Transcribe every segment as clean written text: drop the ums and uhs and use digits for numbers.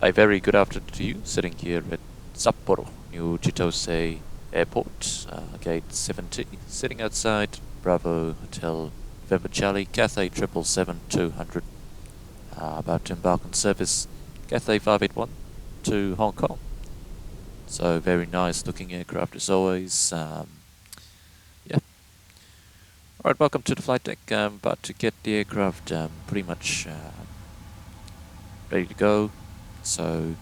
A very good afternoon to you, sitting here at Sapporo New Chitose Airport, gate 70, sitting outside Bravo Hotel November Charlie, Cathay 777-200, about to embark on service Cathay 581 to Hong Kong. So very nice looking aircraft as always. Yeah. Alright, welcome to the flight deck. I'm about to get the aircraft pretty much ready to go. So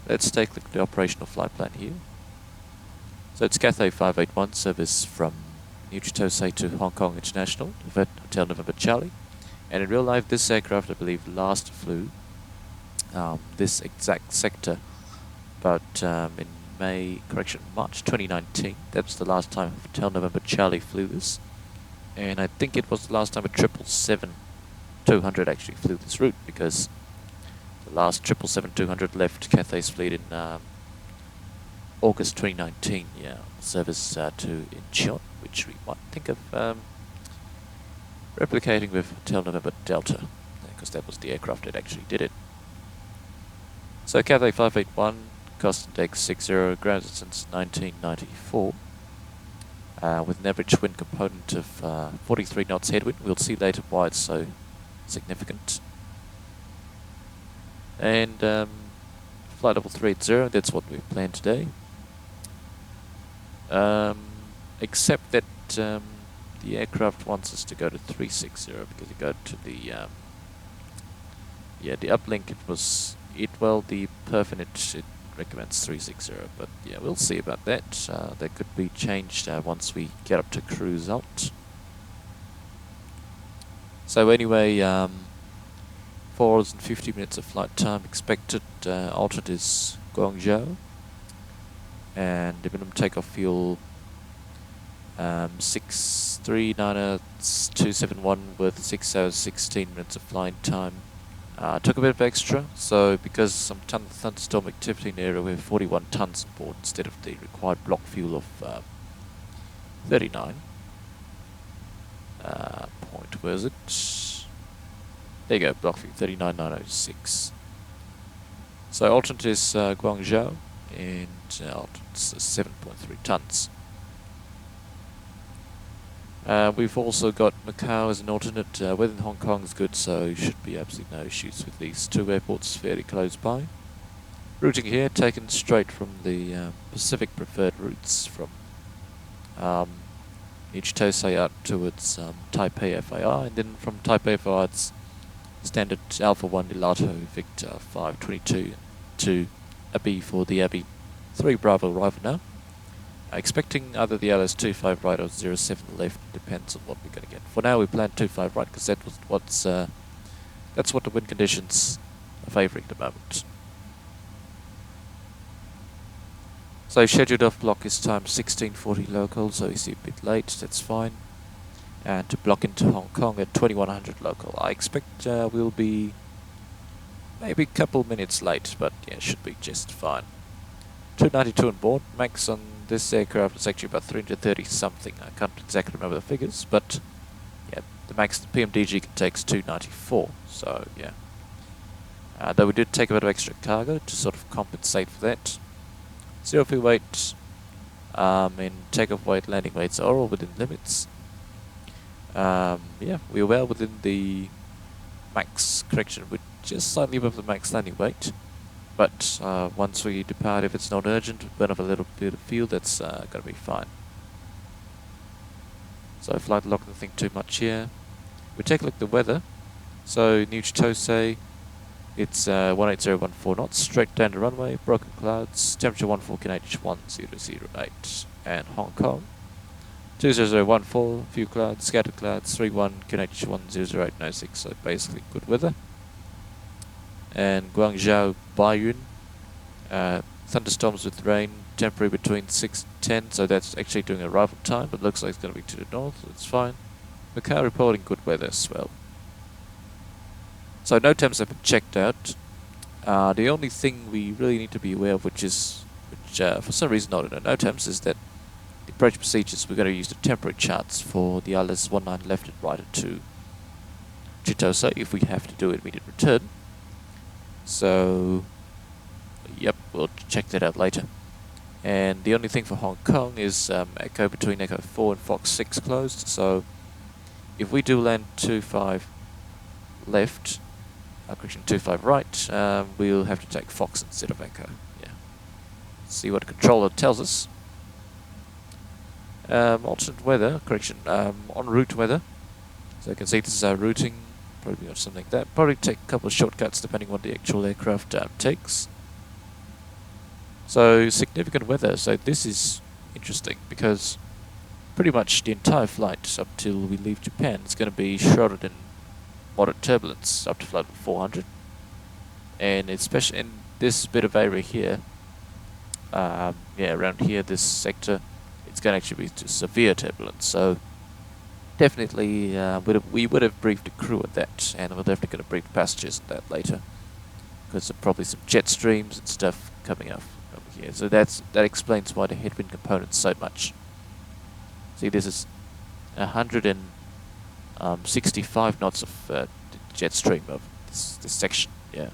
let's take a look at the operational flight plan here. So it's Cathay 581 service from New Chitose to Hong Kong International, Hotel November Charlie. And in real life, this aircraft, I believe, last flew this exact sector about in March 2019. That's the last time Hotel November Charlie flew this. And I think it was the last time a 777-200 actually flew this route, because the last 777-200 left Cathay's fleet in August 2019, service to Incheon, which we might think of replicating with Hotel November Delta, because that was the aircraft that actually did it. So Cathay 581, constant deck 60, grounded since 1994, with an average wind component of 43 knots headwind. We'll see later why it's so significant. And flight level 380, that's what we've planned today. Except that the aircraft wants us to go to 360 because you go to the the uplink. The perf it recommends 360, but yeah, we'll see about that. That could be changed once we get up to cruise alt. So anyway, 4 hours and 50 minutes of flight time expected. Altitude is Guangzhou, and the minimum takeoff fuel 639-271 with 6 hours 16 minutes of flying time. Took a bit of extra, so because some thunderstorm activity in the area, we have 41 tons on board instead of the required block fuel of 39. Where is it? There you go, block fuel 39,906. So alternate is Guangzhou, and alternate is 7.3 tons. We've also got Macau as an alternate. Weather in Hong Kong is good, so should be absolutely no issues with these two airports fairly close by. Routing here, taken straight from the Pacific preferred routes from New Chitose out towards Taipei FAR, and then from Taipei FAR it's standard Alpha 1 Elato Victor 522 to Abbey for the Abbey 3 Bravo arrival now. Expecting either the LS25 right or 07 left, depends on what we're going to get. For now we plan 25 right because that's what the wind conditions are favouring at the moment. So scheduled off block is time 1640 local, so you see a bit late, that's fine. And to block into Hong Kong at 2100 local. I expect we'll be maybe a couple minutes late, but yeah, should be just fine. 292 on board. Max on this aircraft is actually about 330 something. I can't exactly remember the figures, but yeah, the max the PMDG can take is 294. So yeah, though we did take a bit of extra cargo to sort of compensate for that. Zero fuel weight, and takeoff weight, landing weights are all within limits. Yeah, we're well within the max correction, we're just slightly above the max landing weight. But once we depart, if it's not urgent, burn off a little bit of fuel, that's going to be fine. So flight log, don't think too much here. We take a look at the weather. So New Chitose, it's 18014 knots, straight down the runway, broken clouds, temperature 14 knh 1008. And Hong Kong, 20014, few clouds, scattered clouds, 31 knh 100806, so basically good weather. And Guangzhou, Baiyun, thunderstorms with rain, temporary between 6 and 10, so that's actually doing arrival time, but looks like it's going to be to the north, so it's fine. Macau reporting good weather as well. So no temps have been checked out. The only thing we really need to be aware of, which for some reason not in the no temps, is that the approach procedures, we're going to use the temporary charts for the ILS 19 left and right to Chitose if we have to do immediate return. So we'll check that out later. And the only thing for Hong Kong is Echo between Echo 4 and Fox 6 closed, so if we do land 25 left, correction, 25 right, we'll have to take Fox instead of Echo. Yeah. See what the controller tells us. Alternate weather, correction, en route weather. So you can see this is our routing, probably or something like that. Probably take a couple of shortcuts depending on what the actual aircraft takes. So significant weather, so this is interesting because pretty much the entire flight up till we leave Japan is going to be shrouded in moderate turbulence up to flight 400. And especially in this bit of area here, yeah, around here, this sector, it's going to actually be severe turbulence. So definitely we would have briefed the crew at that, and we're definitely going to brief passengers on that later, because there's probably some jet streams and stuff coming up over here. So that explains why the headwind component's so much. See, this is 165 knots of jet stream of this section, yeah.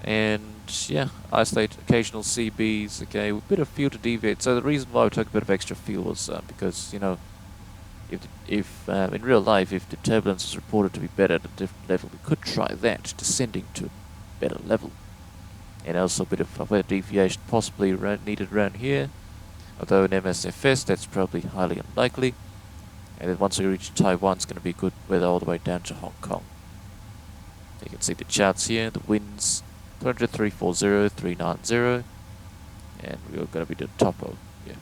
And yeah, isolate occasional CBs, okay, a bit of fuel to deviate. So the reason why we took a bit of extra fuel was because, you know, if in real life, if the turbulence was reported to be better at a different level, we could try that, descending to a better level. And also a bit of weather deviation possibly needed around here, although in MSFS that's probably highly unlikely. And then once we reach Taiwan, it's going to be good weather all the way down to Hong Kong. You can see the charts here, the winds, 200, 340, 390, and we're going to be the topo, yeah.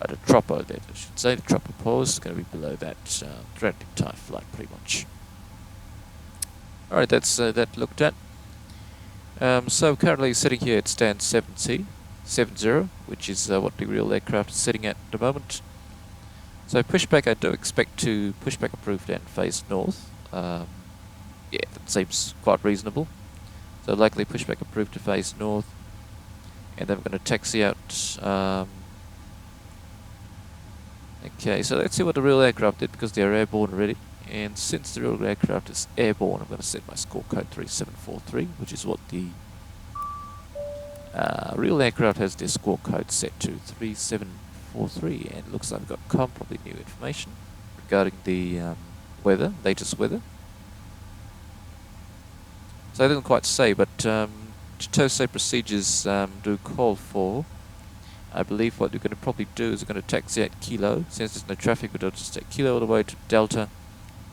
The tropo there, I should say, the tropo pause is going to be below that throughout the entire flight, pretty much. Alright, that's that looked at. So currently sitting here at stand 70, which is what the real aircraft is sitting at the moment. So pushback, I do expect to pushback approved and face north. Yeah, that seems quite reasonable. So likely pushback approved to face north, and then we're going to taxi out. Okay, so let's see what the real aircraft did, because they are airborne already. And since the real aircraft is airborne, I'm going to set my score code 3743, which is what the real aircraft has their score code set to, 3743. And it looks like we've got completely new information regarding the weather, latest weather. So I didn't quite say, but Chitose procedures do call for, I believe what we're going to probably do is we're going to taxi at Kilo. Since there's no traffic, we'll just take Kilo all the way to Delta,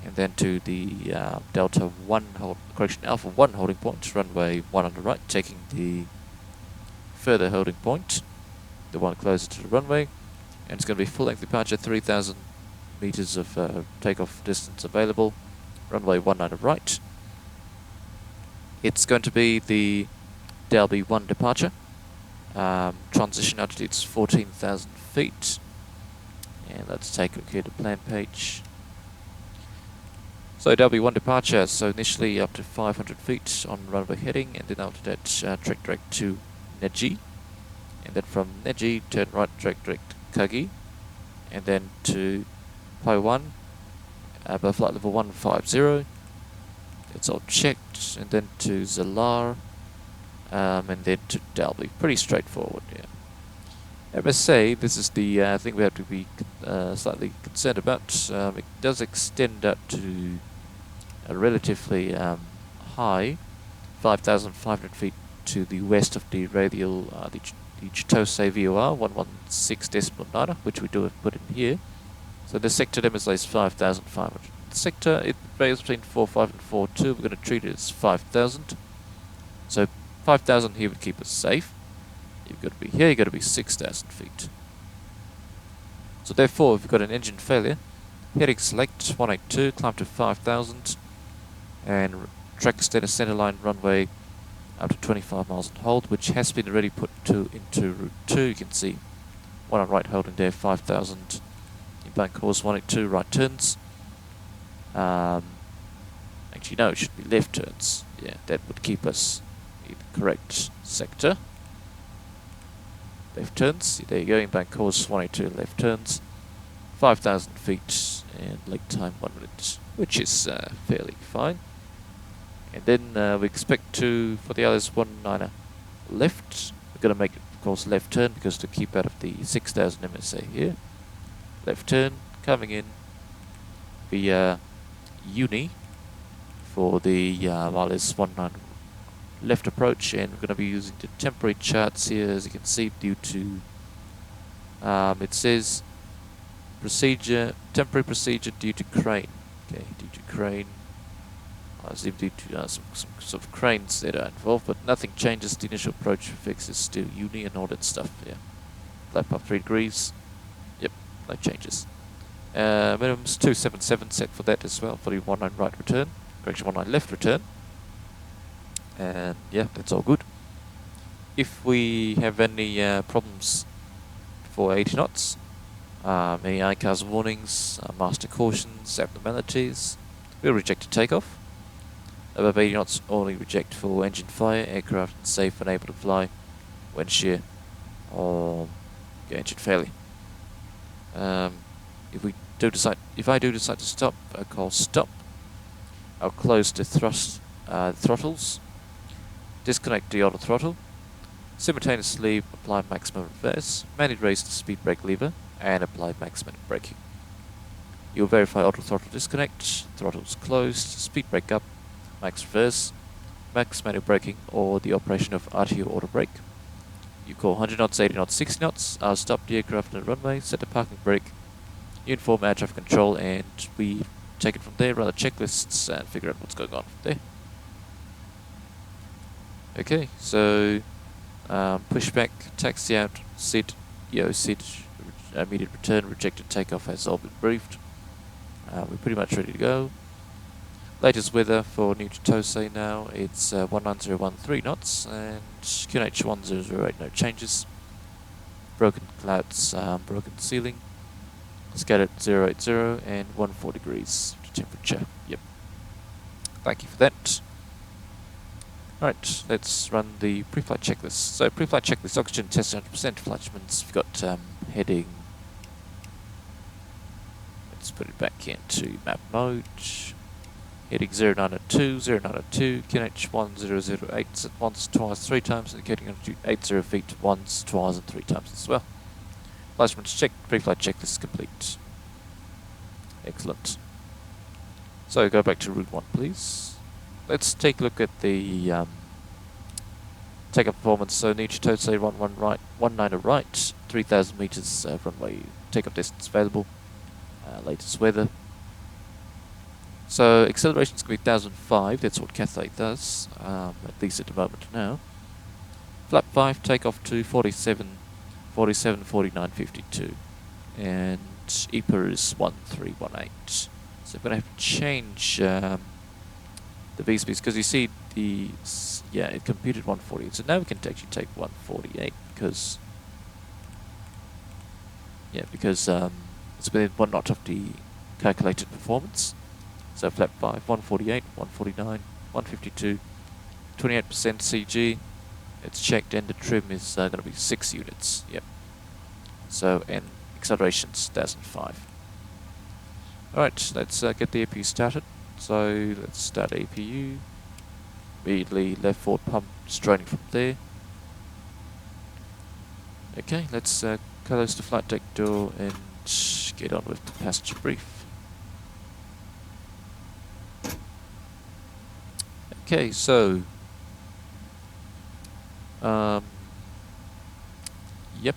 and then to the Delta 1, Alpha 1 holding point, runway 1 on the right, taking the further holding point, the one closer to the runway, and it's going to be full length departure, 3,000 meters of takeoff distance available, runway 1 on the right. It's going to be the Delby 1 departure. Transition altitude is 14,000 feet. And let's take a look here at the plan page. So Delby 1 departure, so initially up to 500 feet on runway heading, and then after that track direct to Neji. And then from Neji, turn right, track direct to Kagi. And then to Pai 1, above flight level 150. It's all checked, and then to Zalar, and then to Dalby. Pretty straightforward, yeah. I must say, this is the thing we have to be slightly concerned about. It does extend out to a relatively high, 5,500 feet to the west of the radial, the Chitose VOR, 116.9, which we do have put in here. So the sector demonstrates 5,500. Sector, it varies between 4.5 and 4.2. We're going to treat it as 5,000. So 5,000 here would keep us safe. You've got to be here, you've got to be 6,000 feet. So therefore, if you've got an engine failure, heading select 182, climb to 5,000, and track extender centerline runway up to 25 miles and hold, which has been already put into route 2. You can see one on right holding there, 5,000. Inbound course 182, right turns. Actually, no, it should be left turns. Yeah, that would keep us in the correct sector. Left turns. There you go. Inbound course 182, left turns. 5,000 feet and leg time 1 minute, which is fairly fine. And then we expect to, for the LS19er left, we're going to make, of course, left turn because to keep out of the 6000 MSA here. Left turn, coming in via Uni for the LS19 left approach, and we're going to be using the temporary charts here, as you can see, due to, it says temporary procedure due to crane. Okay, due to crane. I assume due to some sort of cranes that are involved, but nothing changes. The initial approach fix is still Uni and all that stuff. Yeah, flap up 3 degrees. Yep, no changes. Minimum's 277 set for that as well for the 19 right return. Correction, 19 left return. And yeah, that's all good. If we have any problems for 80 knots, any ICARS warnings, master cautions, abnormalities, we'll reject a takeoff. Above 80 knots, only reject for engine fire, aircraft safe and able to fly, wind shear, or engine failure. If I do decide to stop, I'll call stop. I'll close the throttles, disconnect the auto throttle, simultaneously apply maximum reverse, manually raise the speed brake lever, and apply maximum braking. You'll verify auto throttle disconnect, throttles closed, speed brake up, max reverse, max manual braking, or the operation of RTO auto brake. You call 100 knots, 80 knots, 60 knots, I'll stop the aircraft on the runway, set the parking brake, you inform air traffic control, and we take it from there, run the checklists, and figure out what's going on from there. Okay, so push back, taxi out, sit, sit, immediate return, rejected takeoff has all been briefed. We're pretty much ready to go. Latest weather for New Chitose now, it's 19013 knots, and QNH 1008, no changes. Broken clouds, broken ceiling, scattered 080 and 14 degrees temperature. Yep. Thank you for that. Alright, let's run the pre-flight checklist. So pre-flight checklist, oxygen test 100%, flight instruments, we've got heading. Let's put it back into map mode. Heading 0902, 0902, QNH 1008, set once, twice, 3 times, indicating altitude 80 feet, once, twice, and 3 times as well. Flight instruments checked, pre-flight checklist complete. Excellent. So go back to route 1, please. Let's take a look at the takeoff performance. So New Chitose 11 right, 19 right, 3,000 meters runway. Takeoff distance available. Latest weather. So acceleration is going to be 1005. That's what Cathay does, at least at the moment now. Flap 5, takeoff to 47, 49, 52, and EPA is 1318. So we're going to have to change the V speeds, because you see it computed 148. So now we can actually take 148 because it's within 1 knot of the calculated performance. So flap 5, 148, 149, 152, 28% CG. It's checked, and the trim is going to be 6 units. Yep. So, and acceleration's 1005. Alright, let's get the APU started. So let's start APU. Immediately left forward pump straining from there. Okay, let's close the flight deck door and get on with the passenger brief. Okay, so yep.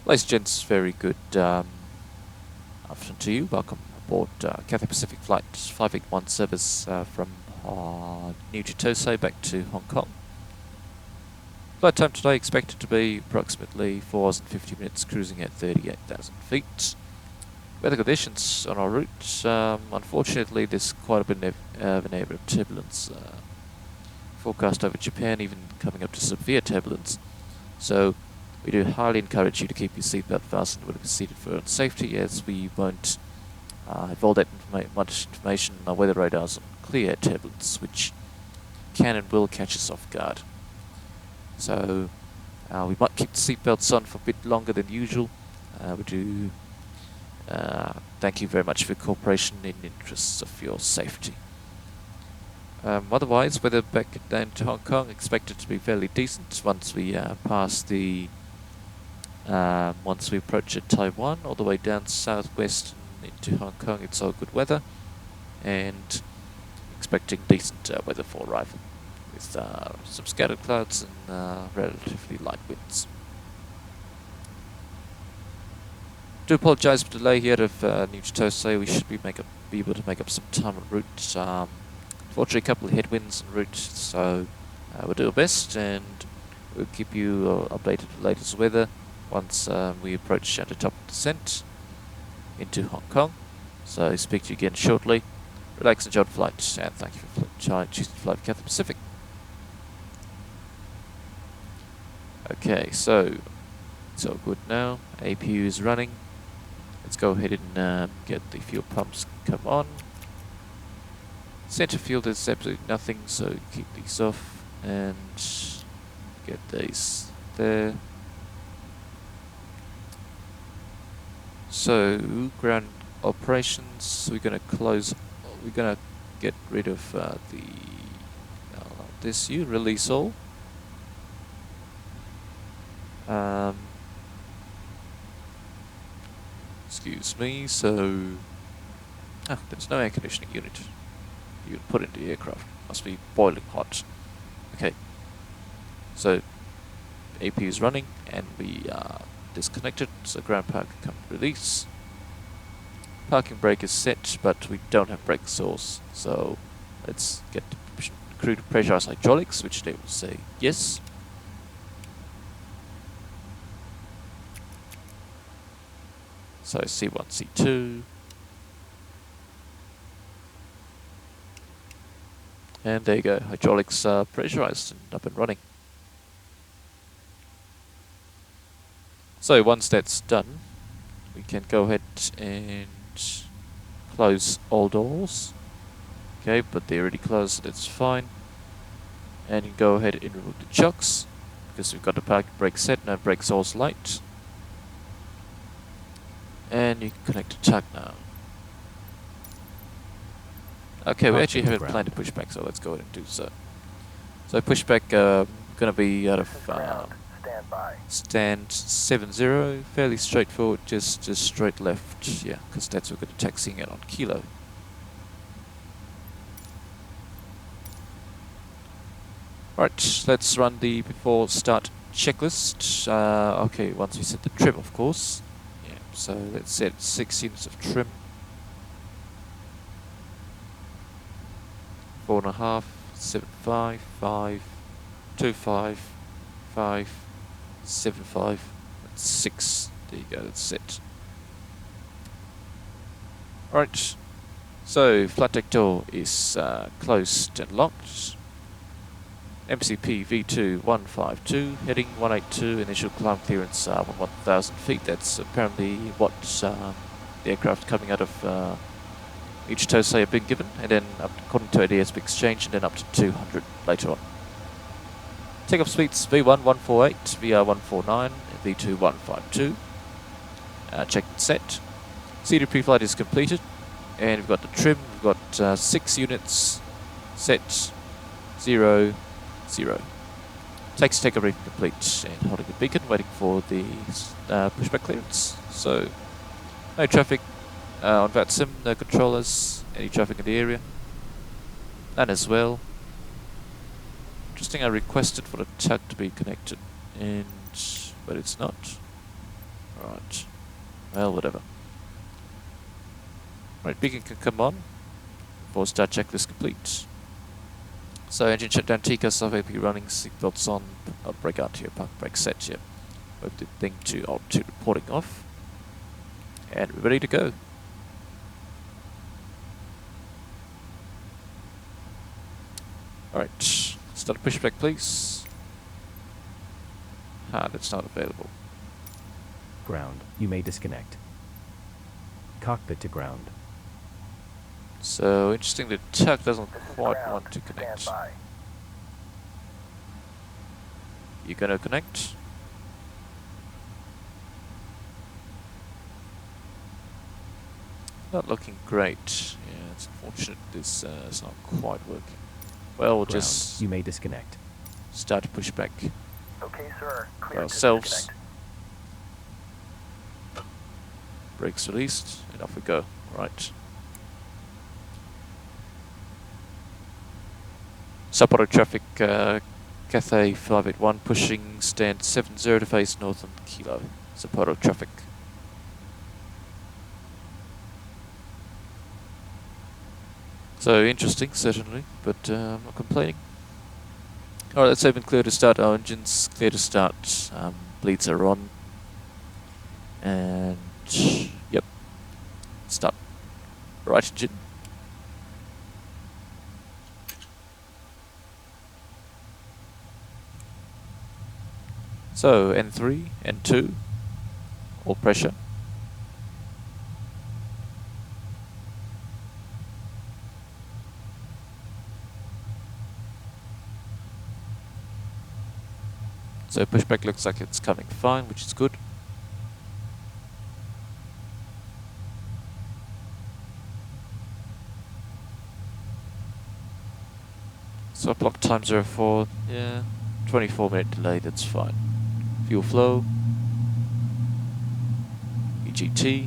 Ladies and gents, very good afternoon to you. Welcome aboard Cathay Pacific Flight 581 service from New Chitose back to Hong Kong. Flight time today expected to be approximately 4 hours and 50 minutes, cruising at 38,000 feet. Weather conditions on our route, unfortunately there's quite a bit of an area of turbulence forecast over Japan, even coming up to severe turbulence. So we do highly encourage you to keep your seatbelt fastened when seated for own safety, as we won't have all that much information on our weather radars on clear turbulence, which can and will catch us off guard. So we might keep the seatbelts on for a bit longer than usual. We do thank you very much for your cooperation in the interests of your safety. Otherwise, weather back down to Hong Kong expected to be fairly decent once we pass the once we approach Taiwan, all the way down southwest into Hong Kong. It's all good weather, and expecting decent weather for arrival, with some scattered clouds and relatively light winds. Do apologise for the delay here of New Chitose. We should be able to make up some time en route. Unfortunately, a couple of headwinds en route, so we'll do our best, and we'll keep you updated with the latest weather once we approach the top of descent into Hong Kong. So speak to you again shortly. Relax and enjoy the flight, and thank you for choosing to fly with Cathay Pacific. Okay, so it's all good now. APU is running. Let's go ahead and get the fuel pumps come on. Center field is absolutely nothing, so keep these off and get these there. So ground operations, we're going to close. We're going to get rid of this. You release all. Excuse me. So there's no air conditioning unit you can put into the aircraft. Must be boiling hot. Okay. So AP is running, and we are disconnected. So ground power can come to release. Parking brake is set, but we don't have brake source. So let's get the crew to pressurize hydraulics, which they will say yes. So C1, C2. And there you go, hydraulics are pressurized and up and running. So once that's done, we can go ahead and close all doors. Okay, but they're already closed, so that's fine. And you can go ahead and remove the chocks, because we've got the parking brake set, no brake source light. And you can connect the tug now. Okay, we actually haven't planned to push back, so let's go ahead and do so. So pushback going to be out of stand 70, fairly straightforward, just straight left, yeah, because that's what we're going to taxiing it on Kilo. Right, let's run the before start checklist. Okay, once we set the trim, of course. Yeah, so let's set 6 units of trim. 4.5, 7.5, 5, 2.5, 5, 7.5, that's 6. There you go, that's it. Alright, so flight deck door is closed and locked. MCP V2 152, heading 182, initial climb clearance 1,000 feet. That's apparently what the aircraft coming out of New Chitose have been given, and then up according to ADSB exchange, and then up to 200 later on. Takeoff speeds V1 148, VR 149, V2 152. Check and set. CD pre-flight is completed, and we've got the trim. We've got 6 units set 0, 0. Takes takeoff briefing complete, and holding the beacon, waiting for the pushback clearance. So no traffic. On VATSIM, no controllers, any traffic in the area. None as well. Interesting, I requested for the tug to be connected, but it's not. Right. Well, whatever. Right, beacon can come on. Before start checklist complete. So engine shutdown, TCAS, FAP running, seatbelts on, brake out here, park brake set here. Move the thing to altitude reporting off. And we're ready to go. Alright, start pushback please. That's not available. Ground, you may disconnect. Cockpit to ground. So interesting, the tug doesn't quite want to connect. You gonna connect? Not looking great. Yeah, it's unfortunate this is not quite working. Well, we'll Ground. just You may disconnect. start to push back Okay, sir. Clear to ourselves. disconnect. Brakes released, and off we go. Right. Sapporo traffic, Cathay 581 pushing stand 70 to face north on Kilo. Sapporo traffic. So interesting, certainly, but I'm not complaining. Alright, let's open clear to start our engines, clear to start, bleeds are on. And, yep, start. Right engine. So, N3, N2, all pressure. So pushback looks like it's coming fine, which is good. So block time 04, yeah, 24-minute delay, that's fine. Fuel flow, EGT.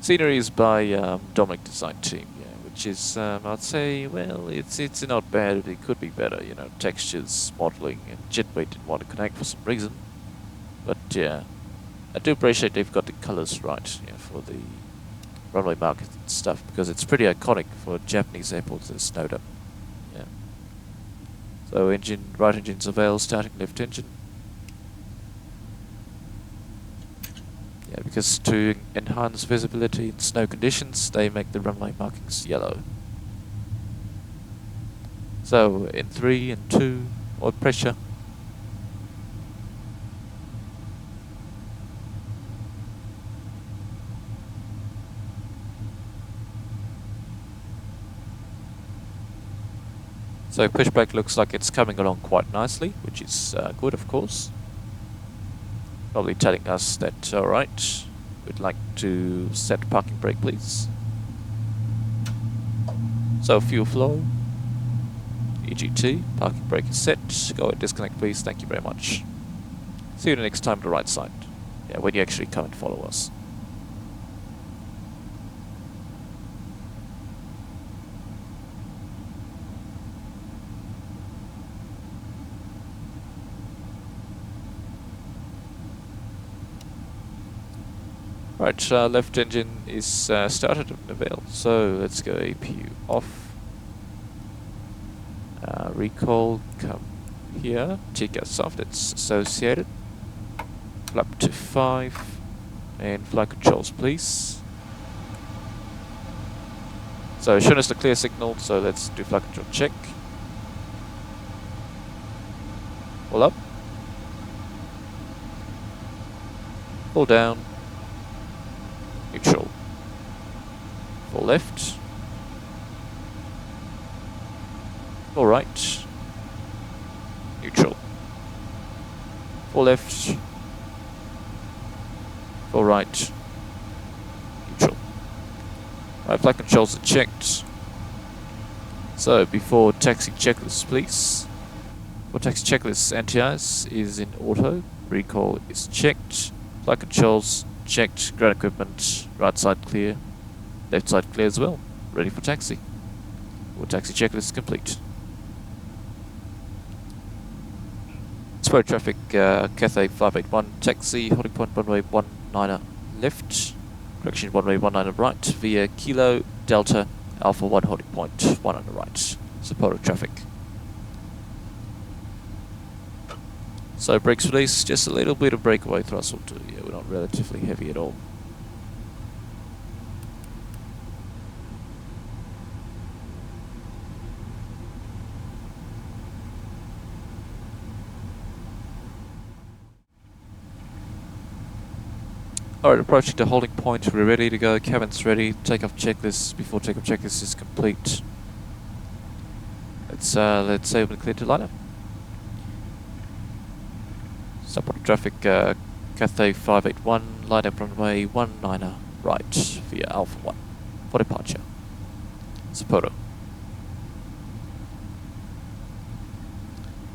Scenery is by Dominic Design Team, yeah, which is, I'd say, well, it's not bad, it could be better, you know, textures, modeling, and JetWeight didn't want to connect for some reason. But yeah, I do appreciate they've got the colors right, yeah, for the runway markers and stuff, because it's pretty iconic for Japanese airports that are snowed up. Yeah. So engine, right engine's avail, starting left engine. Yeah, because to enhance visibility in snow conditions, they make the runway markings yellow. So in 3 and 2, oil pressure. So pushback looks like it's coming along quite nicely, which is good, of course. Probably telling us that, alright, we'd like to set parking brake, please. So fuel flow, EGT, parking brake is set. Go ahead, disconnect, please. Thank you very much. See you the next time on the right side. Yeah, when you actually come and follow us. Right, left engine is started and avail, so let's go APU off. Recall, come here, TK soft, it's associated. Flap to 5, and flight controls, please. So shown us the clear signal, so let's do flight control check. Pull up. Pull down. Neutral. Full left. Full right. Neutral. Full left. Full right. Neutral. Right, flight controls are checked. So before taxi checklist, please. For taxi checklist, anti-ice is in auto. Recall is checked. Flight controls checked, ground equipment, right side clear, left side clear as well, ready for taxi. Or taxi checklist complete. Sapporo traffic, Cathay 581, taxi, holding point runway 19er left, correction runway 19er right, via Kilo, Delta, Alpha 1 holding point 19er right, Sapporo traffic. So brakes release, just a little bit of breakaway thrust will do. Yeah, we're not relatively heavy at all. Alright, approaching the holding point, we're ready to go, cabin's ready, takeoff checklist, before takeoff checklist is complete. Let's say we're clear to line up. Sapporo traffic, Cathay 581, line up runway 19er right via Alpha 1 for departure. Sapporo.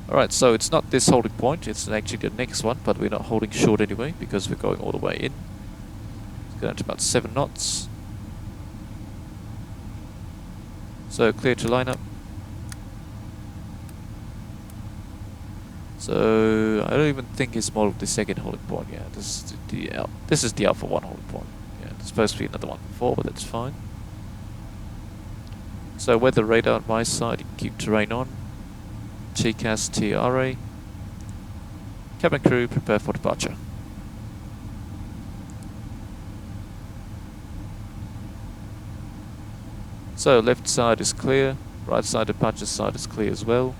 Alright, so it's not this holding point, it's actually the next one, but we're not holding short anyway because we're going all the way in. It's going to about 7 knots. So clear to line up. So I don't even think it's more of the second holding point. Yeah, this is the Alpha 1 holding point. Yeah, there's supposed to be another one before, but that's fine. So weather radar on my side, you can keep terrain on. TCAS TRA. Cabin crew, prepare for departure. So left side is clear, right side departure side is clear as well.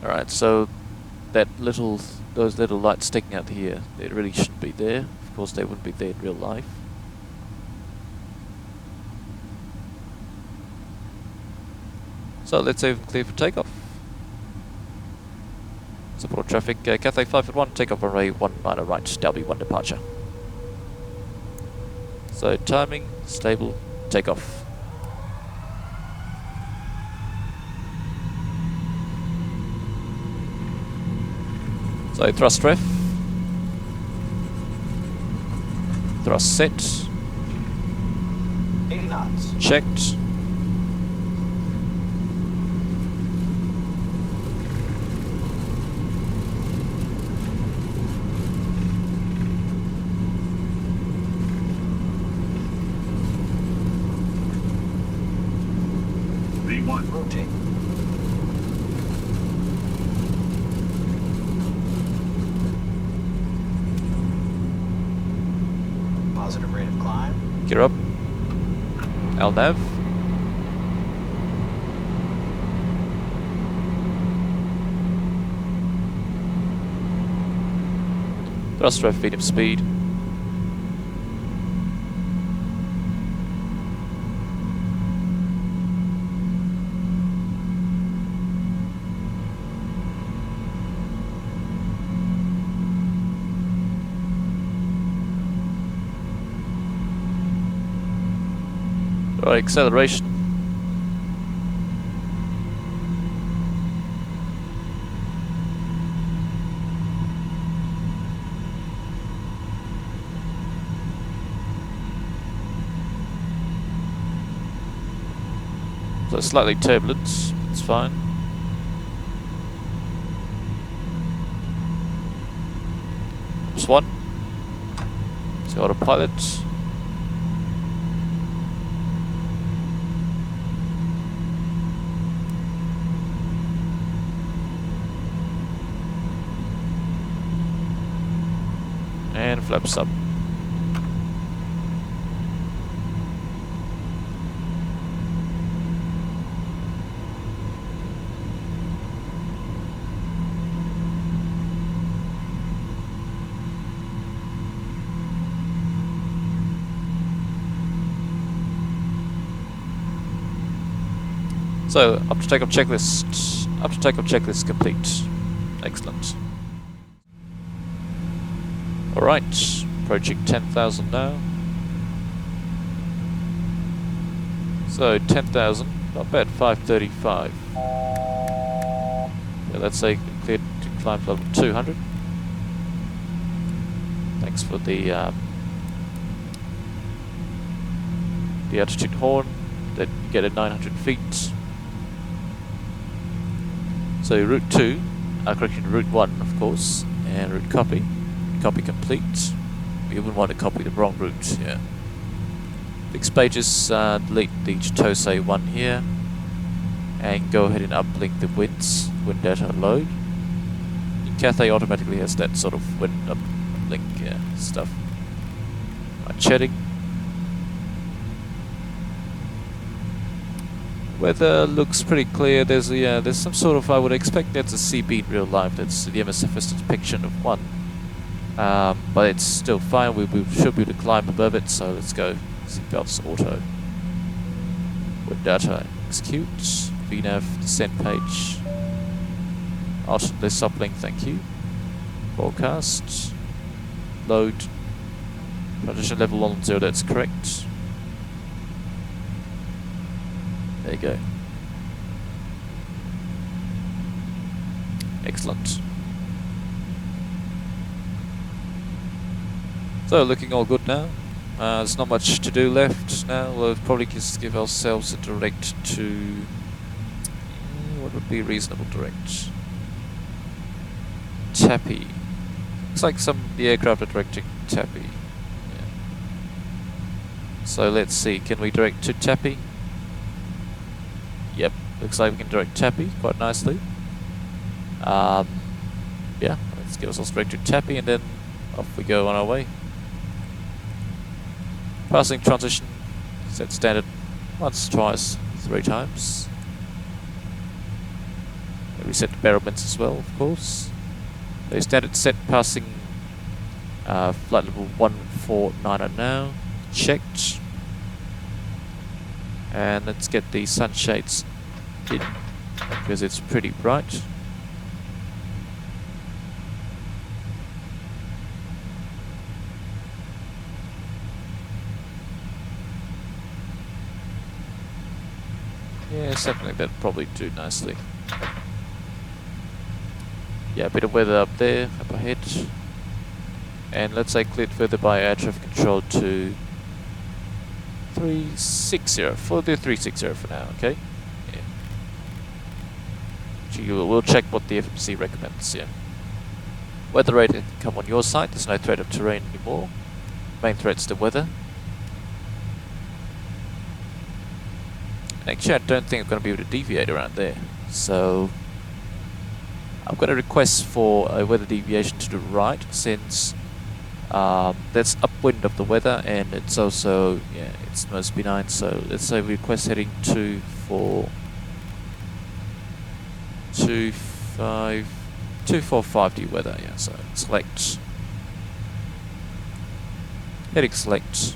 Alright, so those little lights sticking out here, they really shouldn't be there. Of course they wouldn't be there in real life. So let's say we're clear for takeoff. Support traffic, Cathay 581, takeoff runway 19 right, W1 departure. So timing, stable, takeoff. So thrust ref, thrust set, 80 knots. checked. V1, rotate. Positive rate of climb. Gear up. LNAV. Thrust ref, medium speed. Right, acceleration. So slightly turbulent, it's fine. Swan. So autopilot. And flaps up. So, up to takeoff checklist. Up to takeoff checklist complete. Excellent. Alright, approaching 10,000 now. So 10,000, not bad, 535. Yeah, let's say cleared to climb level 200. Thanks for the altitude horn. Then you get at 900 feet. So route 2, correction, route 1 of course, and route copy. Copy complete. We wouldn't want to copy the wrong route, yeah. Fix pages, delete the Chitose 1 here, and go ahead and uplink the wind data load. Cathay automatically has that sort of wind uplink stuff. Right, shedding. Weather looks pretty clear. There's some sort of, I would expect that's a CB in real life. That's the MSFS depiction of one. But it's still fine. We should be able to climb above it. So let's go. Seatbelts auto. Wind data execute. VNAV descent page. Alternate uplink. Thank you. Forecast. Load. Transition level on 0. That's correct. There you go. Excellent. So looking all good now. There's not much to do left now. We'll probably just give ourselves a direct to... what would be reasonable direct? Tappy. Looks like some of the aircraft are directing Tappy. Yeah. So let's see, can we direct to Tappy? Yep, looks like we can direct Tappy quite nicely. Yeah, let's give ourselves direct to Tappy and then off we go on our way. Passing transition, set standard once, twice, 3 times. Reset the barometers as well, of course. The standard set passing flight level 149 now. Checked. And let's get the sunshades in because it's pretty bright. Yeah, something like that probably do nicely. Yeah, a bit of weather up there, up ahead. And let's say cleared further by air traffic control to 360. For the 360 for now, okay? Yeah. We'll check what the FMC recommends, yeah. Weather radar can come on your side, there's no threat of terrain anymore. Main threat's the weather. Actually, I don't think I'm going to be able to deviate around there. So, I'm going to request for a weather deviation to the right, since that's upwind of the weather, and it's also, yeah, it's most benign. So, let's say we request heading 245 weather, yeah, so select. Heading select.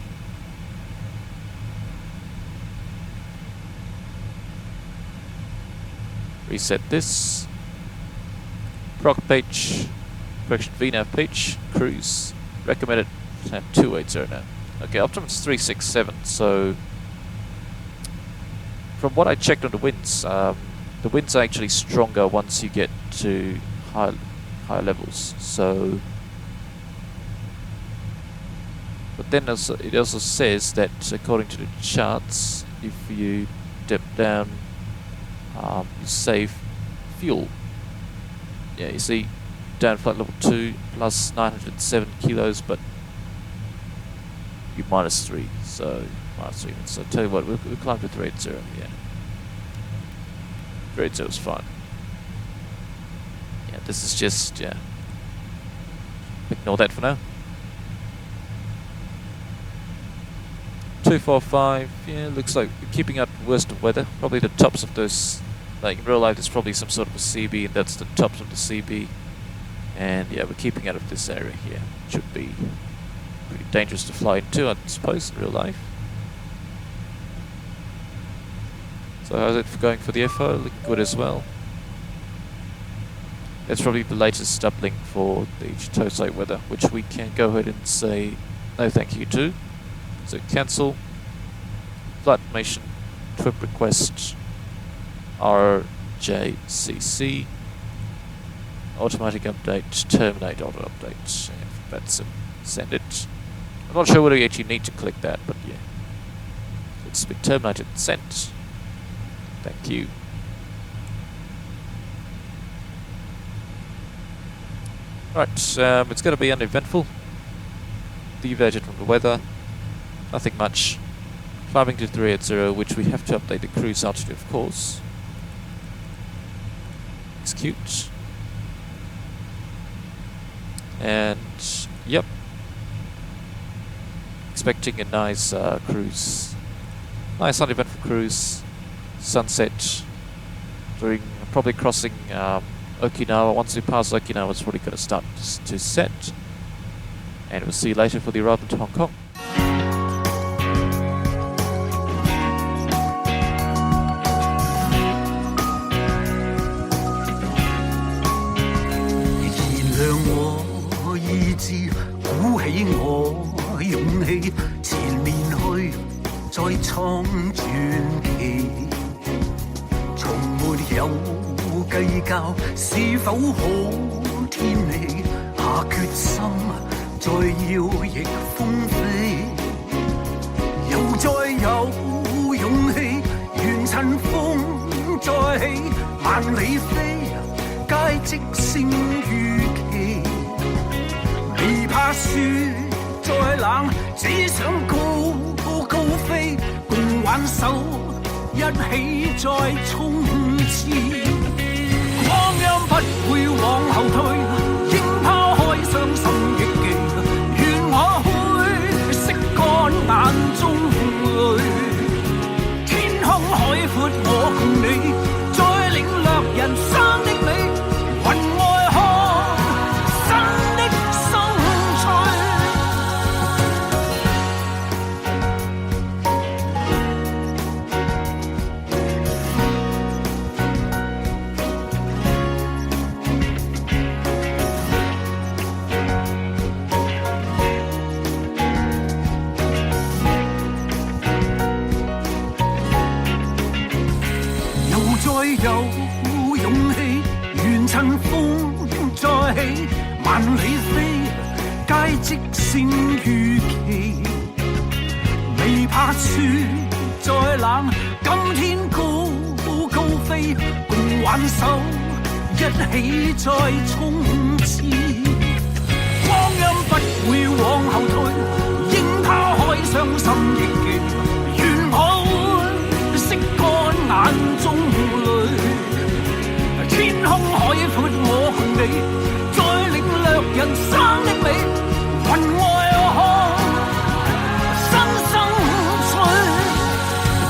Reset this. Rocket page, correction VNAV page, cruise, recommended 280 now. Okay, optimum is 367, so from what I checked on the winds are actually stronger once you get to higher levels, so... But then also, it also says that according to the charts, if you dip down, you save fuel. Yeah, you see down flight level 2 plus 907 kilos, but you -3, so -3. So tell you what, we'll climb to 380, yeah. 380 is fine. Yeah, this is just, yeah. Ignore that for now. 245, yeah, looks like we're keeping up the worst of weather. Probably the tops of those, like in real life there's probably some sort of a CB, and that's the tops of the CB. And yeah, we're keeping out of this area here. Should be pretty dangerous to fly into, I suppose, in real life. So how's it going for the FO? Looking good as well. That's probably the latest uplink for the Chitose weather, which we can go ahead and say no thank you to. So cancel, flight information, trip request, RJCC, automatic update, terminate auto update. Yeah, that's it. Send it. I'm not sure whether you actually need to click that, but yeah. It's been terminated and sent. Thank you. Right, it's going to be uneventful. Deviated from the weather. Nothing much. Climbing to 380, which we have to update the cruise altitude, of course. Execute. And, yep. Expecting a nice cruise. Nice uneventful cruise. sunset, during probably crossing Okinawa. Once we pass Okinawa, it's probably going to start to set. And we'll see you later for the arrival to Hong Kong.鼓起我勇氣，前面去，再創傳奇。從沒有計較是否好天氣，下決心再要逆風飛。又再有勇氣，願趁風再起，萬里飛，皆即勝預期。未怕雪再冷，只想高高飛，共挽手一起再衝刺。光陰不會往後退，應拋開傷心憶記，願我會拭乾眼中淚。天空海闊我共你，再領略人生的美。有勇氣，願趁風再起，萬里飛，皆即勝預期。未怕雪再冷，今天高高飛，共挽手一起再衝刺。光陰不會往後退，應拋開傷心憶記，願我會拭乾眼中淚。天空海闊我共你，再領略人生的美。雲外看，生生趣，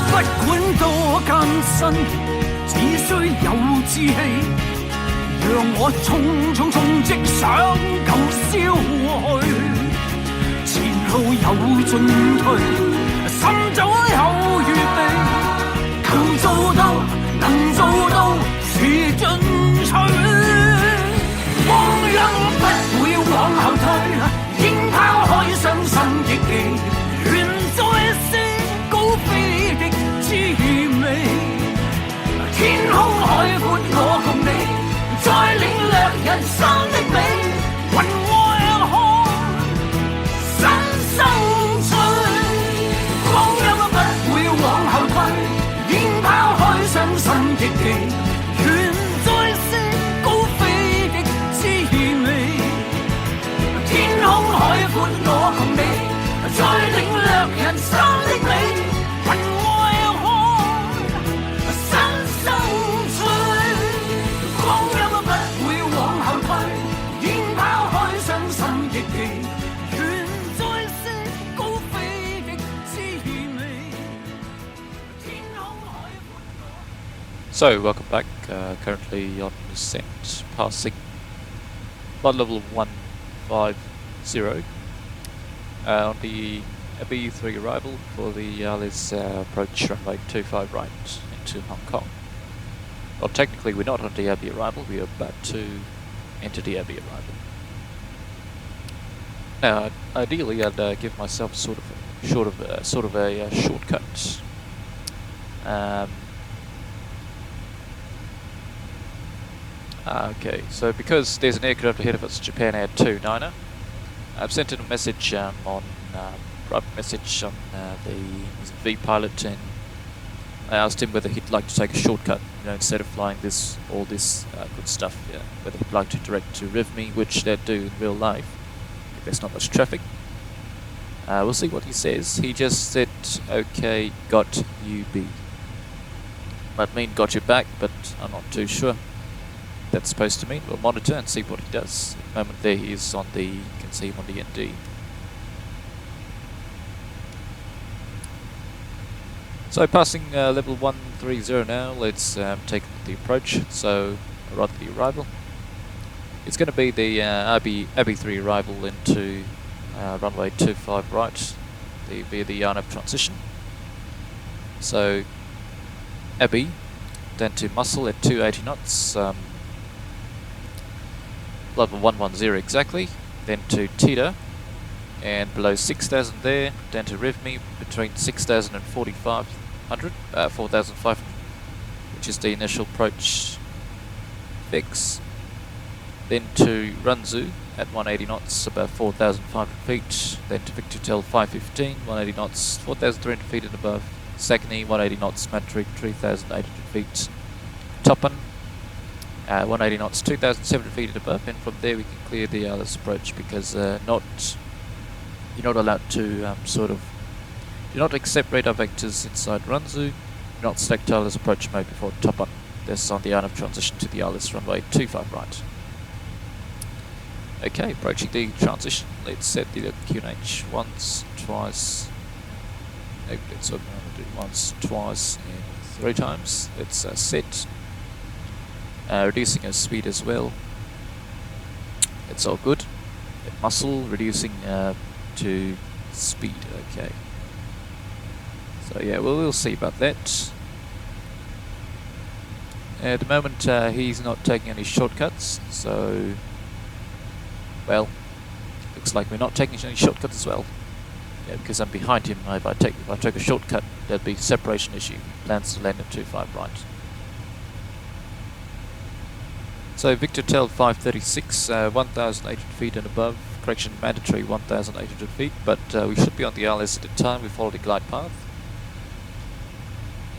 不管多艱辛，只需有志氣，讓我衝即想舊消去。前路有進退，心早有預備，求做到，能做到。是進取，光陰不會往後退，應拋開傷心憶記，願再識高飛的滋味。天空海闊我共你，再領略人生的美。雲外看，新生趣，光陰不會往後退，應拋開傷心憶記。海闊我共你，再領略人生的美。雲外看，新生趣，光陰不會往後退，應拋開傷心憶記，願再識高飛的滋味。天空海闊。So, welcome back. Currently on descent, passing flight level 150. On the B3 arrival for the Alice approach runway 25 right into Hong Kong. Well, technically we're not on the Abbey arrival, we are about to enter the Abbey arrival. Now, ideally I'd give myself sort of a shortcut. Okay, so because there's an aircraft ahead of us, Japan Air 29er, I've sent in a message private message on the V pilot, and I asked him whether he'd like to take a shortcut, instead of flying all this good stuff, whether he'd like to direct to Rivme, which they'd do in real life if there's not much traffic. We'll see what he says. He just said, okay, got UB. Might mean got your back, but I'm not too sure. That's supposed to mean. We'll monitor and see what he does. At the moment there he is on the, you can see him on the ND. So passing level 130 now, let's take the approach, so rather the arrival. It's going to be the AB3 arrival into runway 25 right via the RNF transition. So AB, then to muscle at 280 knots, level 110 exactly, then to Tita, and below 6,000 there, down to RevMe between 6,000 and 4,500, which is the initial approach fix. Then to Runzu at 180 knots, about 4,500 feet. Then to Victor Hotel 515, 180 knots, 4,300 feet and above. Sakni, 180 knots, Madrid 3,800 feet. Toppen, 180 knots, 2,700 feet and above. And from there we can clear the ILS approach, because you're not allowed to do not accept radar vectors inside Runzu. Do not select ILS approach mode before Toppen. This is on the RNF transition to the ILS runway 25 right. Okay, approaching the transition. Let's set the QNH once, twice. No, let's do once, twice, and 3 times. Let's set. Reducing our speed as well. It's all good. Muscle reducing to speed. Okay. So yeah, we'll see about that. At the moment, he's not taking any shortcuts, so. Well, looks like we're not taking any shortcuts as well. Yeah, because I'm behind him. If I take a shortcut, there'd be separation issue. Plans to land at 25 right. So Victor Hotel 536, 1,800 feet and above. Correction, mandatory 1,800 feet, but we should be on the ILS at the time. We follow the glide path.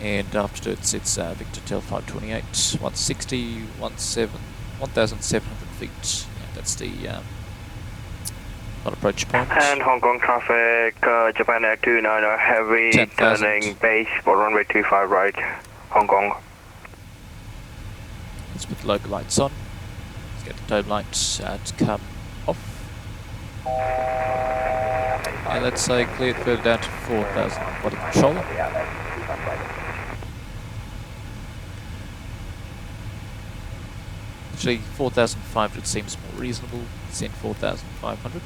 And afterwards it's Victor Hotel 528, 160, 1,700 feet. That's the approach point. And Hong Kong traffic, Japan Air 29 heavy 10,000. turning base for runway 25 right, Hong Kong. Let's put the local lights on. Let's get the tail lights to come off. And let's say clear it further down to 4,000 body control. Actually, 4,500 seems more reasonable. Send 4,500.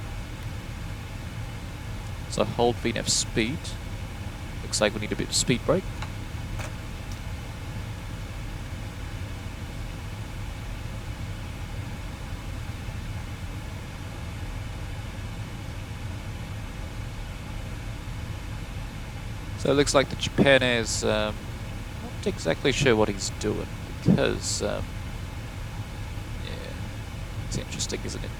So hold VNAV speed. Looks like we need a bit of speed brake. So it looks like the Japan Air's not exactly sure what he's doing, because it's interesting, isn't it?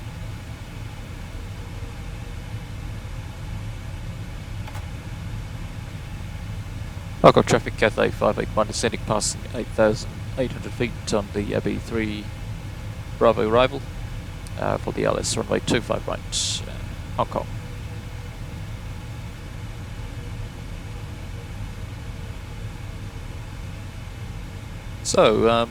Hong Kong traffic, Cathay 581 descending, passing 8,800 feet on the AB3 Bravo arrival for the LS runway 25 right, Hong Kong. So,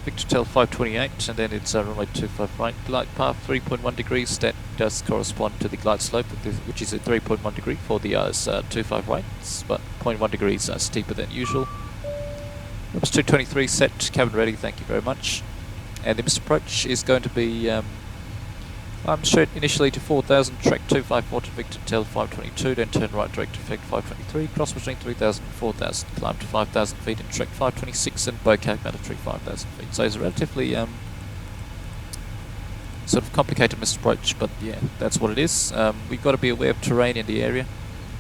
Victor Hotel 528, and then it's runway 25 right, glide path 3.1 degrees. That does correspond to the glide slope, which is at 3.1 degree for the 25 right, but 0.1 degrees steeper than usual. Number 223 set, cabin ready, thank you very much. And the missed approach is going to be, I'm straight initially to 4,000, track 254 to Victor Hotel 522, then turn right direct to effect 523, cross between 3,000 and 4,000, climb to 5,000 feet and track 526, and Bokak mandatory 5,000 feet. So it's a relatively sort of complicated missed approach, but yeah, that's what it is. We've got to be aware of terrain in the area.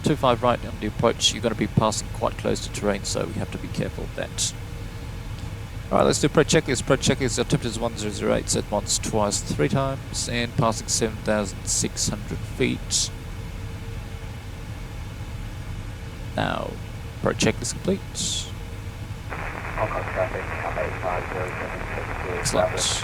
25 right on the approach, you're going to be passing quite close to terrain, so we have to be careful of that. Alright, let's do approach checklist. Approach checklist, our temperature is 1008, set once, twice, 3 times, and passing 7,600 feet. Now, approach checklist complete. Excellent.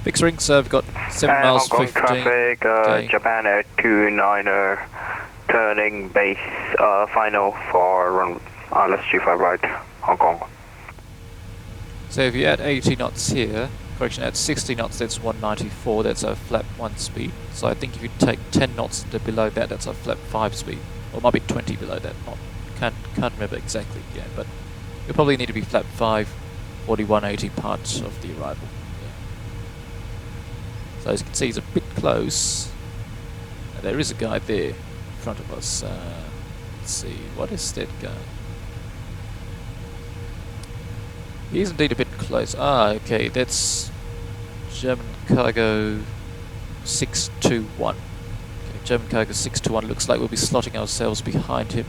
Fixed rings, so we've got 7 miles, Hong Kong 15. traffic, Okay. Japan Air 29 turning base final for run LS 25 right, Hong Kong. So if you add 80 knots here, Correction, at 60 knots that's 194, that's a flap 1 speed. So I think if you take 10 knots below that, that's a flap 5 speed. Or it might be 20 below that, can't remember exactly, yeah, but you'll probably need to be flap 5 for the 180 part of the arrival. Yeah. So as you can see, it's a bit close. There is a guy there in front of us. Let's see, what is that guy? He is indeed a bit close. Ah, okay, that's German cargo 621. Okay, German cargo 621 looks like we'll be slotting ourselves behind him.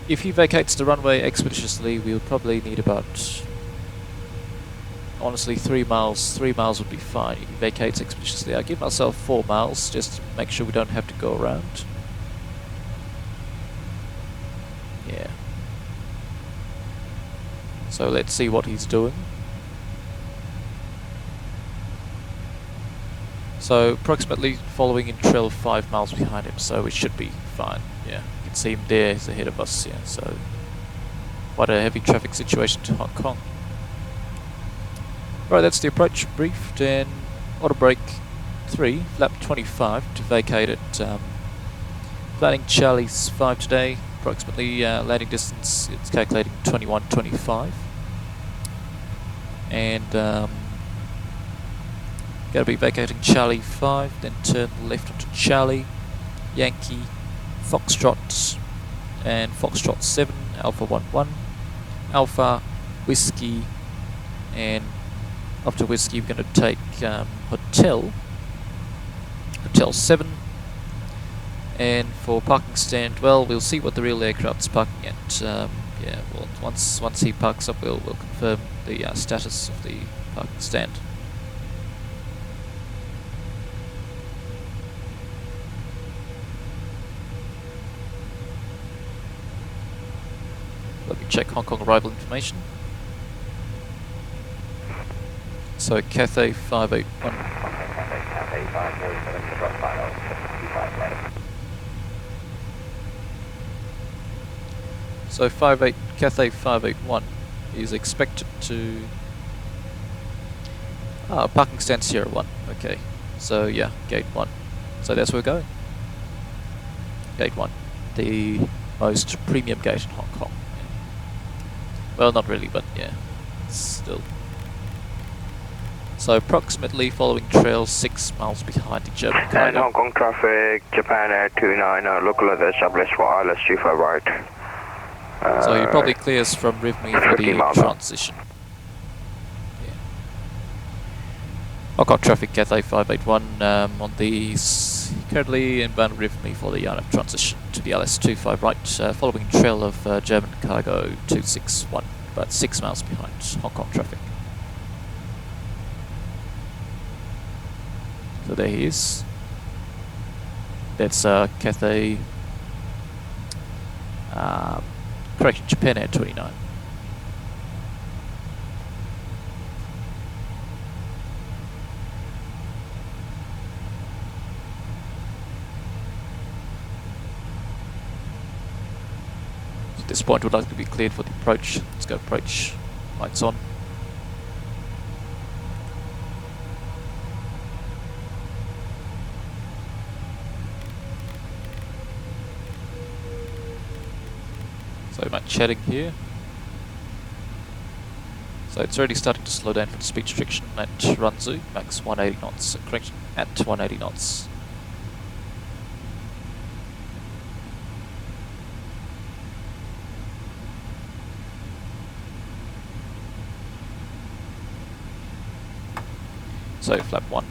If he vacates the runway expeditiously, we'll probably need about, honestly, 3 miles. 3 miles would be fine if he vacates expeditiously. I'll give myself 4 miles just to make sure we don't have to go around. Yeah. So let's see what he's doing. So approximately following in trail 5 miles behind him, so it should be fine. Yeah, you can see him there, he's ahead of us. Yeah, so quite a heavy traffic situation to Hong Kong. Right, that's the approach briefed, and auto brake 3, flap 25 to vacate at planning Charlie's 5 today. Approximately landing distance, it's calculating 21.25. And going to be vacating Charlie 5, then turn left onto Charlie, Yankee, Foxtrot, and Foxtrot 7, Alpha 11, Alpha, Whiskey, and after Whiskey we're going to take Hotel 7. And for parking stand, well, we'll see what the real aircraft's parking at. Yeah, well, once he parks up, we'll confirm the status of the parking stand. Let me check Hong Kong arrival information. So Cathay 581. So Cathay 581 is expected to... parking stand Sierra 1, okay. So yeah, gate 1. So that's where we're going. Gate 1. The most premium gate in Hong Kong. Yeah. Well, not really, but yeah, still. So approximately following trail 6 miles behind the German cargo. And Hong Kong traffic, Japan Air 29, local other established for ILS 25 right. So he probably clears from RIVME for the transition. Yeah. Hong Kong traffic Cathay 581 on the currently inbound RIVME for the ILS transition to the ILS 25 right, following trail of German cargo 261, about 6 miles behind Hong Kong traffic. So there he is. That's Cathay. Correction, Japan Air 29. At this point, we'd like to be cleared for the approach. Let's go approach. Lights on. So much chatting here. So it's already starting to slow down for the speed restriction at Runzu, max 180 knots. Correction, at 180 knots. So flap 1.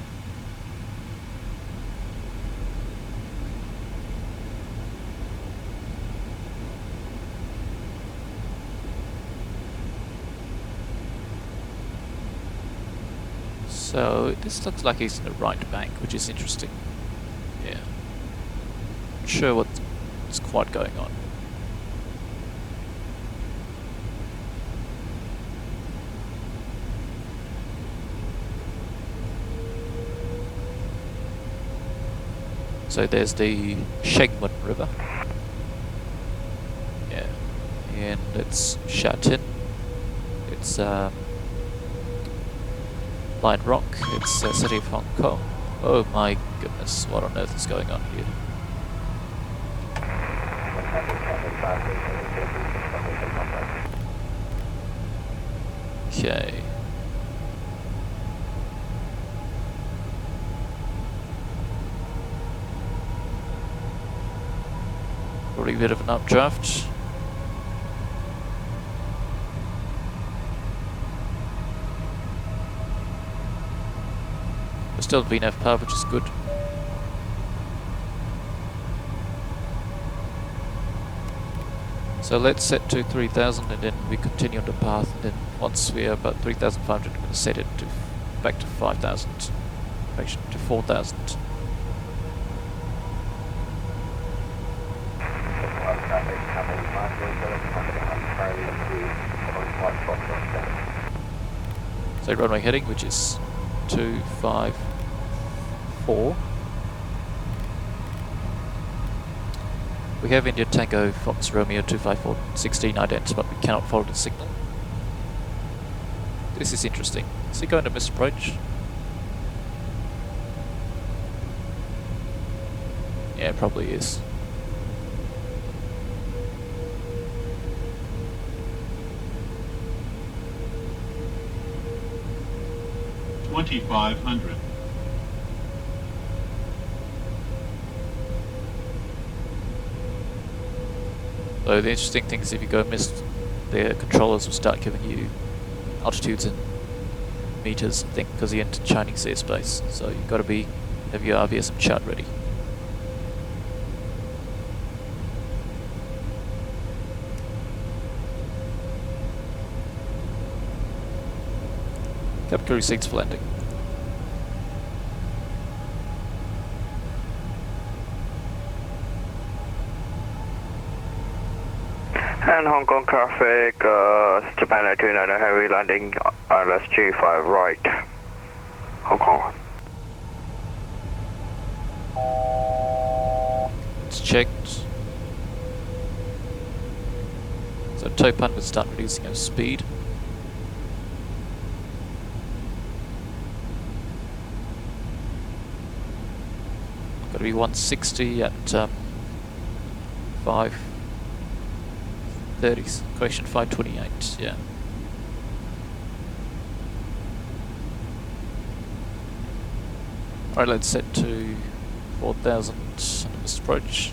So this looks like he's in the right bank, which is interesting. Yeah. Not sure what's quite going on. So there's the Shengmen River. Yeah. And it's Sha Tin. it's Light Rock, it's City of Hong Kong. Oh my goodness, what on earth is going on here? Okay. Probably a bit of an updraft. We're still VNAV power, which is good. So let's set to 3000 and then we continue on the path, and then once we are about 3500 we're going to set it to back to 5000, actually to 4000. So runway heading, which is 254. We have India Tango Fox Romeo 254 16 ident, but we cannot follow the signal. This is interesting. Is he going to misapproach? Yeah, probably is. $2,500. So the interesting thing is if you go missed, the controllers will start giving you altitudes in meters, I think, because you enter Chinese airspace. So you've got to have your RVSM chart ready. Capture receipts for landing. And Hong Kong traffic, Japan Air 29 heavy landing, ILS 5 right, Hong Kong. It's checked. So tow pun will start reducing our speed. Got to be 160 at 530, correction 528, yeah. Alright, let's set to 4000 on this approach.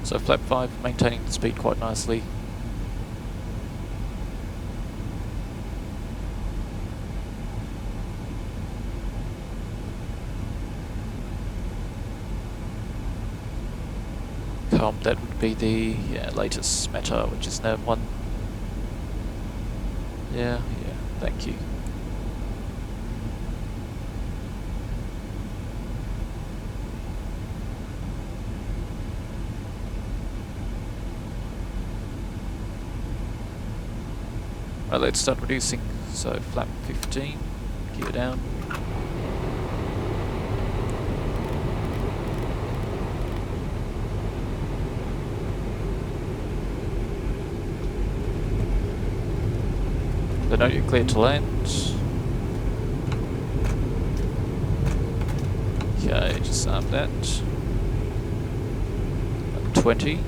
So flap 5 maintaining the speed quite nicely. That would be the latest meta, which is now 1. Yeah, thank you. Right, let's start reducing. So flap 15, gear down. They know you're clear to land. Okay, just arm that. 20.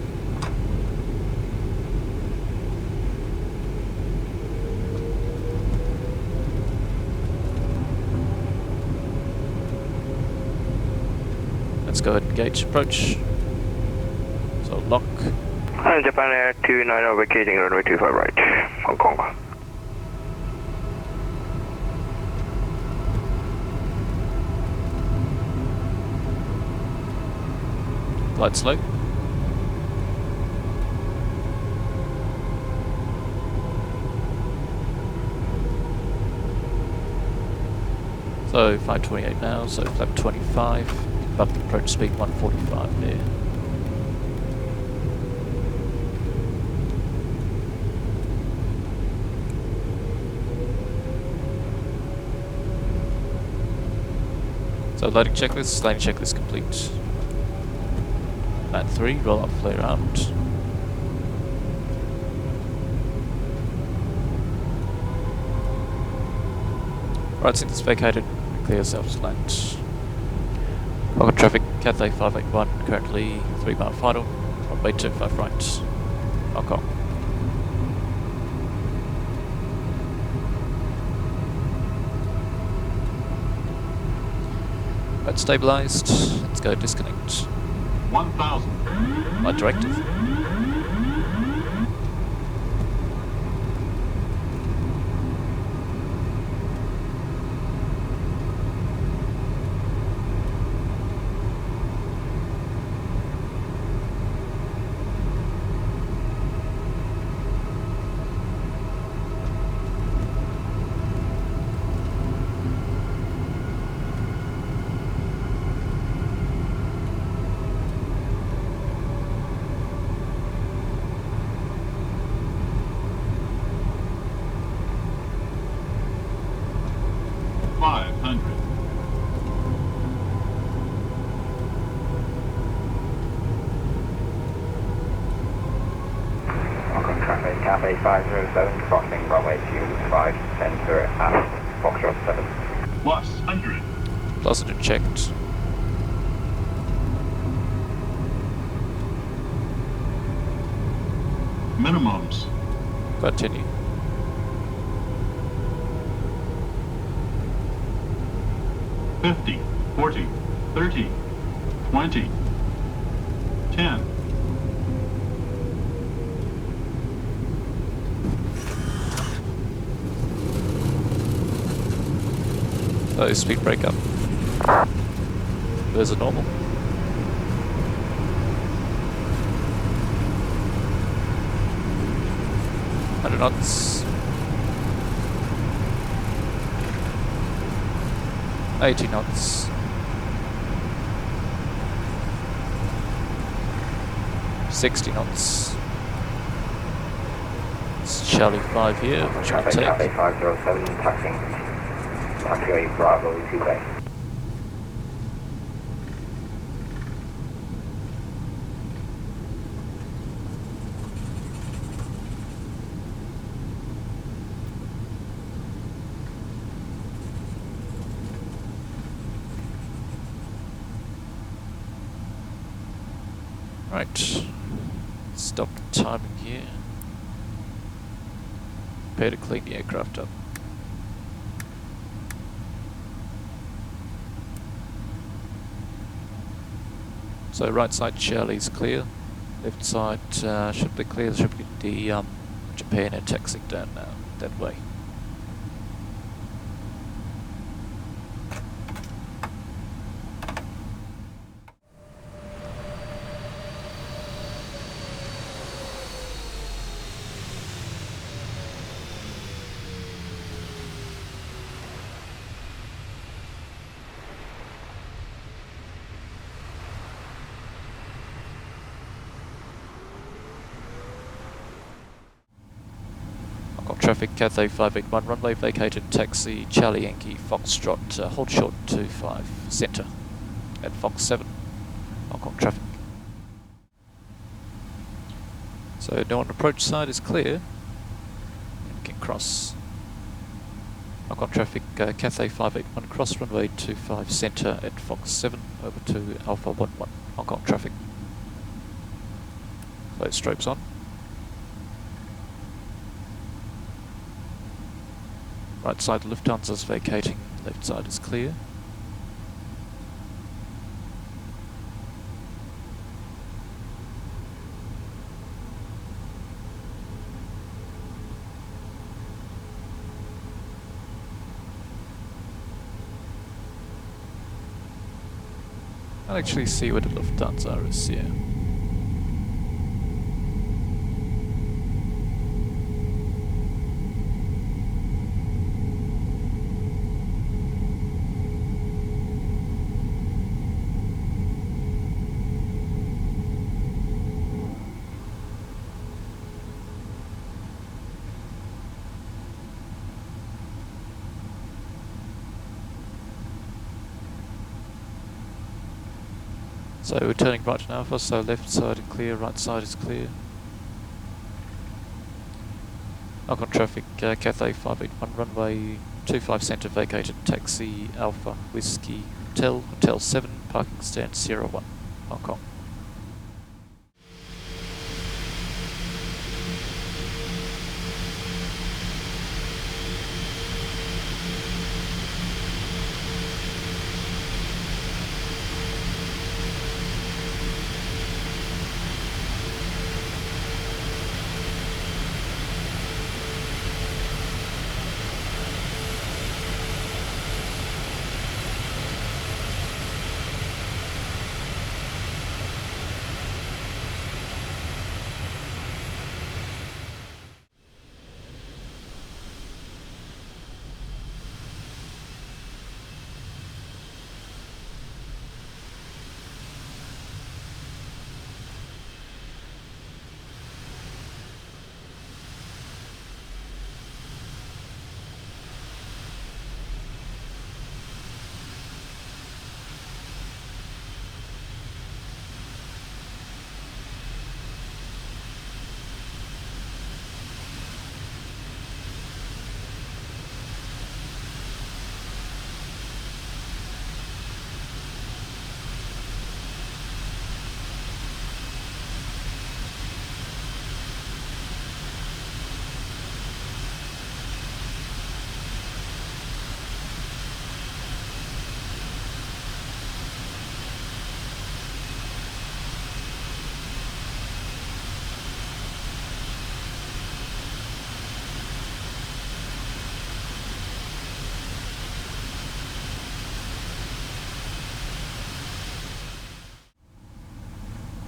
Let's go ahead and gauge approach. So lock. And Japan Air 29 vacating runway 25 right, Hong Kong. Flight slow. So 528 now, so flap 25, above the approach speed 145 there. So loading checklist, landing checklist complete. Land 3, roll up, flare out. Right, since it's vacated, clear yourselves to land. Welcome traffic, Cathay 581, currently 3 mile final, runway 25 right, Hong Kong. Right, stabilised, let's go disconnect. 1,000. Right directive. Welcome traffic, Cathay 507, crossing runway 25, center at Foxtrot 7. Plus 100. Plus it checked. Minimums. Continue. $50, $40, $30, $20, $10. Oh, speed brake up. There's a normal. Hundred knots. 80 knots. 60 knots. It's Charlie 5 here, which will Traffic, take. Cathay 507, taxiing. Taxiway Bravo 2-way. Right. Stop timing here. Prepare to clean the aircraft up. So right side Charlie's clear. Left side should be clear. Should be the Japan Air taxiing down now that way. Traffic Cathay 581, runway vacated, taxi Charlie Yankee Foxtrot, hold short 25, centre at Fox 7, Hong Kong traffic. So no on approach side is clear, and can cross. Hong Kong traffic Cathay 581, cross runway 25, centre at Fox 7, over to Alpha 11, Hong Kong traffic. Close strobes on. Right side Lufthansa's vacating, left side is clear. I'll actually see what the Lufthansa is here. So we're turning right in Alpha, so left side is clear, right side is clear. Knock on traffic, Cathay 581 runway 25 centre vacated, taxi Alpha Whiskey Hotel 7, parking stand Sierra 1, Hong Kong.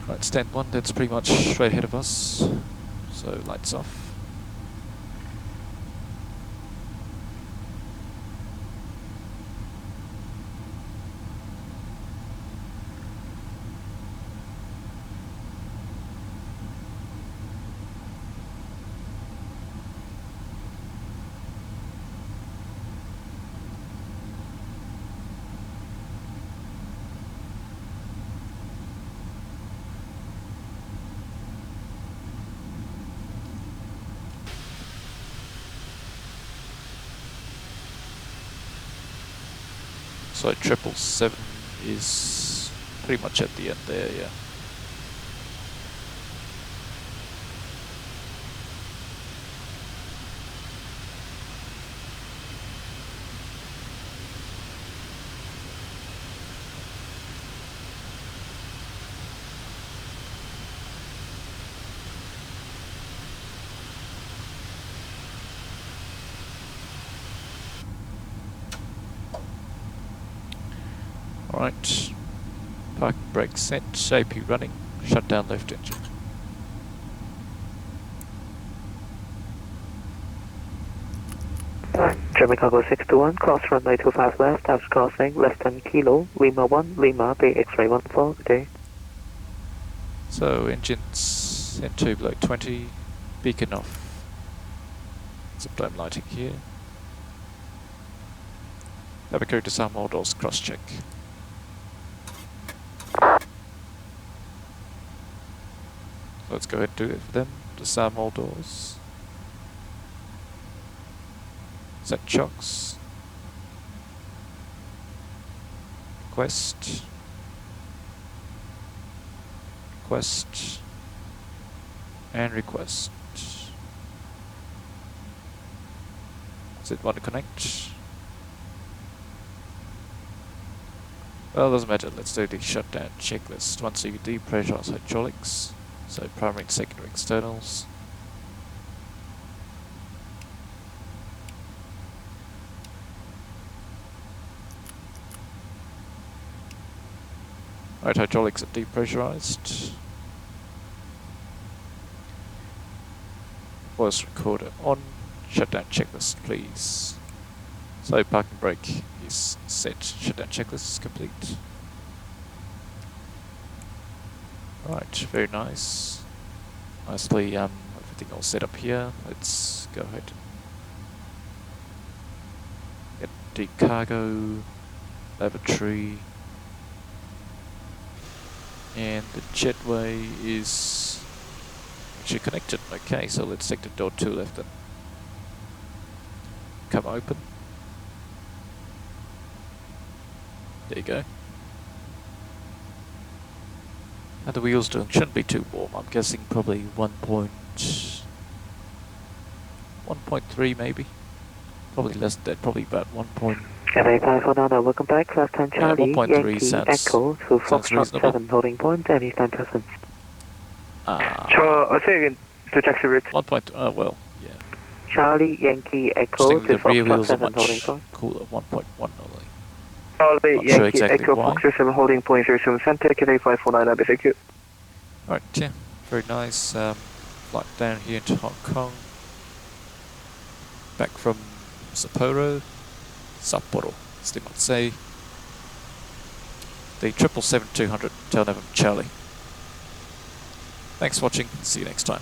Right, stand 1, that's pretty much straight ahead of us, so lights off. So 777 is pretty much at the end there, yeah. Alright, park brake set, AP running, shut down left engine. German Cargo 621, cross runway 25 left, after crossing, less than kilo, Lima 1, Lima, Bay X-ray 14, good day. So engines into below 20, beacon off, zip line lighting here. Evacuate disarm all doors, cross check. Let's go ahead and do it for them. Disarm all doors. Set chocks. Request. Request. And request. Set 1 to connect. Well, doesn't matter. Let's do the shutdown checklist. Once you depressurize hydraulics. So primary and secondary externals. Right, hydraulics are depressurized. Voice recorder on. Shutdown checklist, please. So parking brake is set. Shutdown checklist is complete. Right, very nice. Nicely, everything all set up here. Let's go ahead and get decargo, lavatory. And the jetway is actually connected. Okay, so let's take the door 2 left and come open. There you go. How the wheels doing? Shouldn't be too warm. I'm guessing probably 1.3 maybe. Probably less than that. Probably about 1. Cathay 549, welcome back. Left hand Yeah, Charlie, 1.3 Yankee sounds- Echo to sounds Foxtrot reasonable. 7 holding point, anytime present. Ah, Say again, to taxi route. 1. Well, yeah. Charlie, Yankee Just Echo thinking to the rear Foxtrot wheels are 7 holding much point. cooler. 1.1 only. Charlie, Not sure Yankee exactly Echo why. Foxtrot 7 holding point, 07 center, Cathay 549, thank you. Alright, yeah, very nice. Flight down here to Hong Kong. Back from Sapporo, as they might say. The 777-200 Tail November Charlie. Thanks for watching. See you next time.